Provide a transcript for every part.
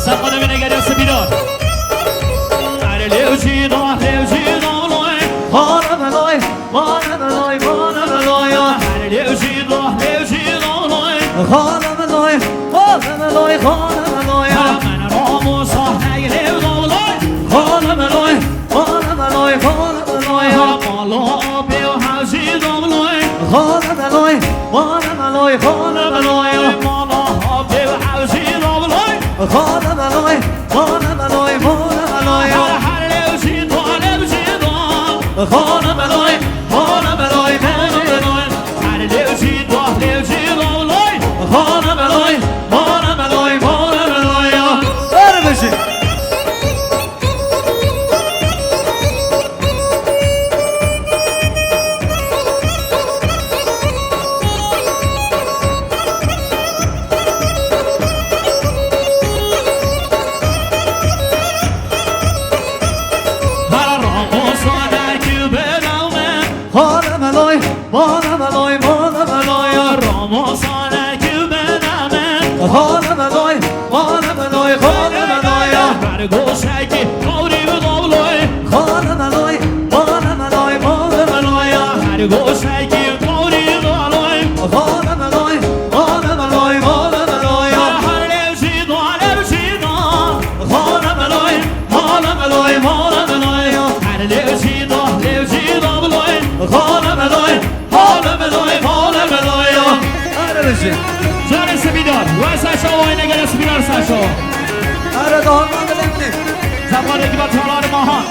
سقنا من اگر سبیدار لیوچی دو لای خانه بلای خانه بلای خانه بلای لیوچی دو لای خانه بلای خانه بلای خانه بلای من رامو صاحی لیو دو لای خانه بلای خانه بلای خانه بلای مالا بیو حوزی دو لای خانه بلای خانه بلای خانه بلای مالا بیو حوزی دو لای خانه بلای خانه بلای خانه بلای خانه بلای خانه بلای هر لیوچی دو لای خانه بلای خانه بلای خانه بلای بره بشی مانا بلای مانا بلای رامو سانه که بنامه خانه بلای مانا بلای خانه بلای هر گوشه که کوری بدولای خانه بلای مانا بلای مانا بلای هر گوشه که کوری بدولای خانه بلای مانا بلای مانا بلای هر لیوچی دو خانه بلای مانا بلای مانا بلای هر لیوچی دو بلای خانه بلای جان سپیدار و ساشا و این اگر سپیدار ساشا اره دارمان بلکنی زمانه که با تالار ماهان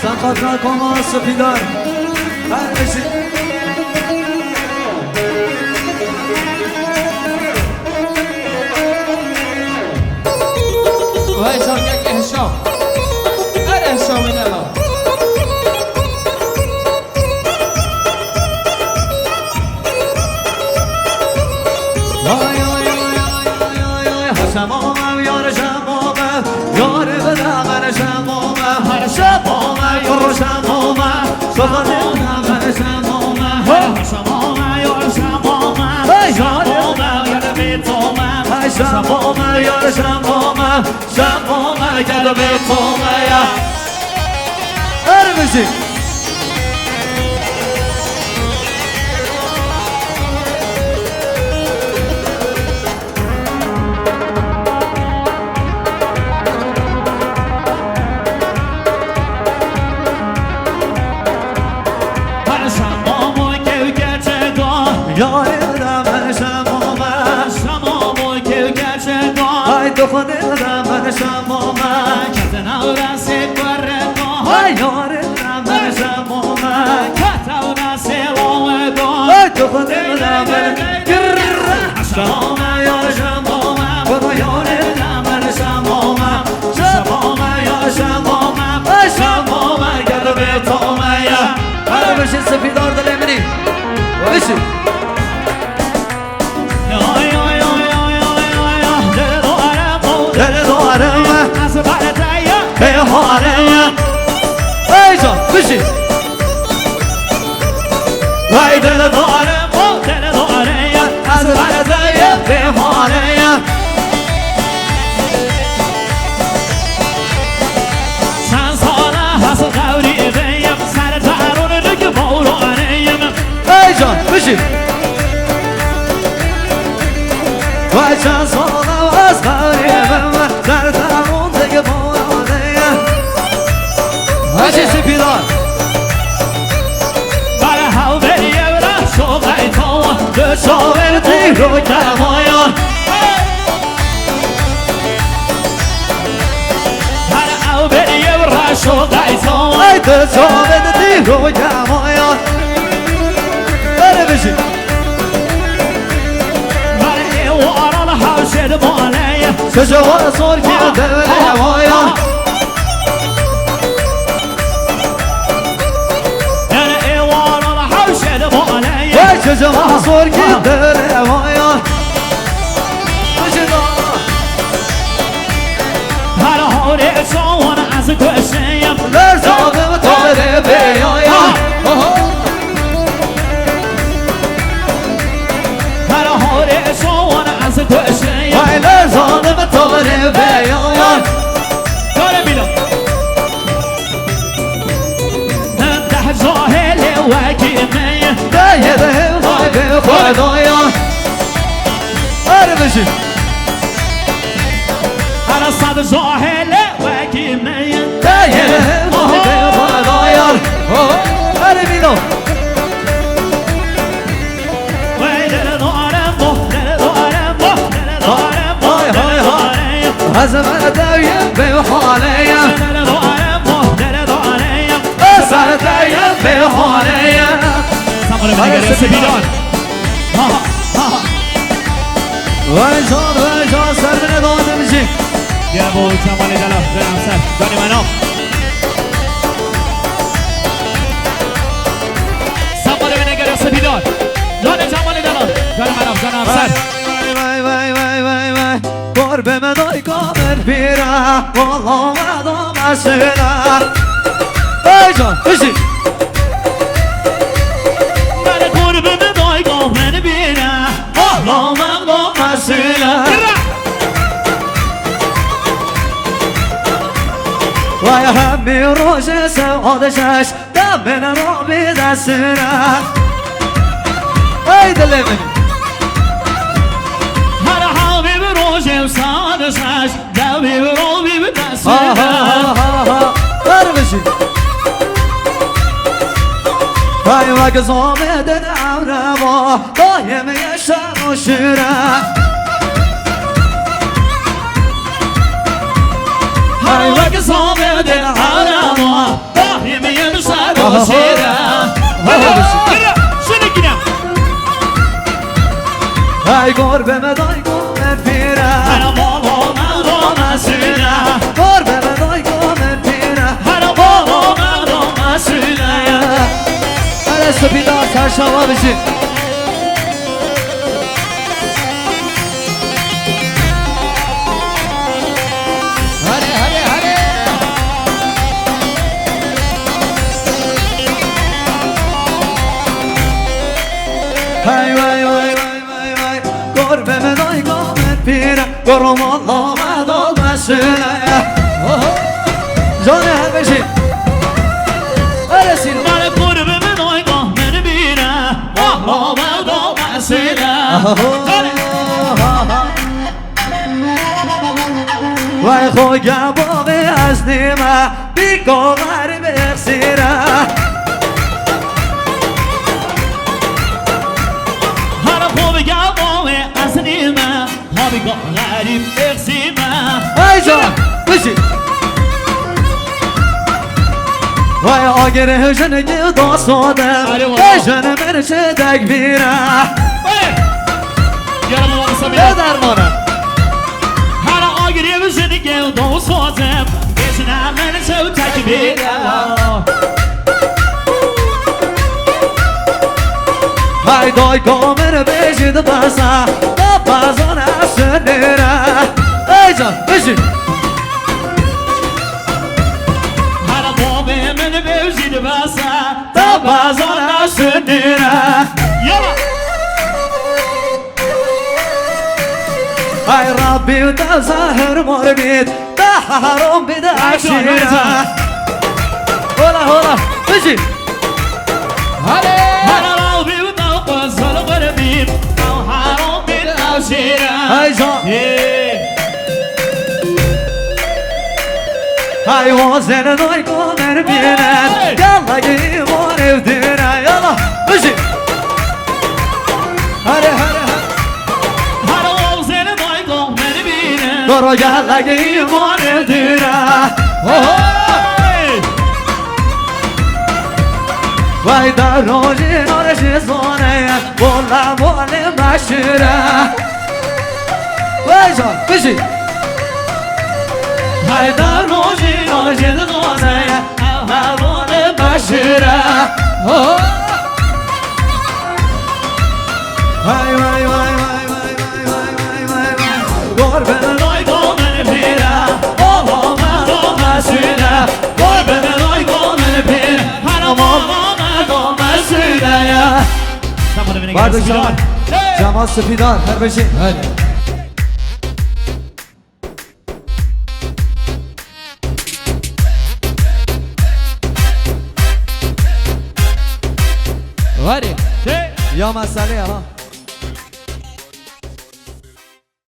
سنخات را کما سپیدار هر بشی و ایشان یک احشام اره احشام این الله شمامم یار شمامم یار بدمن شمامم هر شمامم یار شمامم شمامم هر شمامم شمامم یار شمامم شمامم یار بیتومم شمامم یار شمامم شمامم یار بیتومم هر بشی خودم من شمامم کتنا رسی کردم ای یارم من شمامم کتنا سلام دام ای تو خودم من شمامم یار شمامم خدا یارم من شمامم شمامم یار شمامم ای شمامم گرد به تومم هر بشی سپیدار دل منی بشی ای جان بشی وای دل دارم دل دارم از برزای بهارم چند ساله هست قوری بیم سر درون رگ بارانیم ای جان بشی وای چند ساله هست قوری بیم سر درون رگ بارانیم هشی سپیدار دو شاوردی رو کمایان هر او بریم رشو قیتان ای دو شاوردی رو کمایان بره بشی برای واران حوشد بالیم شجوار سور کرده روایان برای واران حوشد بالیم شجوار سور کرده روایان هر حاله چون از کشیم لرزاقم تاره بیایم هر حاله چون از کشیم وای لرزاقم تاره بیایم بشین هر صد جاهله و گیمه دایه محبه خدایار هر بیلو و دل دارم دل دارم دل دارم دل دارم از من دایه به حالیم دل دارم دل دارم سر دایه به حالیم سمال منگر سپیدان وای جان سر من داده میشی بیا بود سمال دلا برم سر دانی منو سمال منگر سپیدان دانی سمال دلا دانی منو دانم سر وای قرب من دای کامل پیره والله مردم مسئله وای جان بشی من قرب من دای کامل پیره والله مردم مسئله وای همی روش سوادشش دم من را بی دستره ای دل منی هر حبیب روشم سادشش دوی روی به دست بر بشی وای وقت زامه دل امره با دایم یه شر و شیره هر وقت صابر دل حرما دایم یه سر و شیره شنو گیرم ای قرب مدای گم پیره هر بابا مردم مسئله قرب مدای گم پیره هر بابا مردم مسئله هر سپیدار سرشاوا بشی وای قرب مدای گم پیره قرم الله مدال مسئله جان هر بشی هر سینو من قرب من دایگاه من بیره والله مردم مسئله وای خوگم باقی از نیمه بیگاه غریب اخسیره هر خوب گواه از نیمه ها بیگاه غریب اقسیمه ای جان بشی وای آگره جنگی داستادم جن مرچه دک بیره گرم و قصه به بیره درمانم هر آگری بزنگی داستادم بشنم من چو تک بیره های دای کامر بشید بسا تا بازان اصل نیره ای جان بشید هر باب من بوزید بسا تا بازان اصل نیره یالا ای ربی تا زهر مار بید تا حرام بید عشیره هولا بشید هر آبی و تا قصال قربیم او حرام بید عشیره ای جان ای وازن دای کامر بیند یالا ایمان افدیره یالا بشید هره هر آوزن دایگاه من بینه برو یالا ایمان افدیره وای در روزی نارش زانه بولا مشیره وای جان بشی وای در روزی نارش زانه بولا مشیره وای قربن دایگاه من بیره آقا مردم مسئله قربن دایگاه من بیره هر آقا مردم مسئله بردو جان جمال سپیدار هر بشین واری یا مسئله ها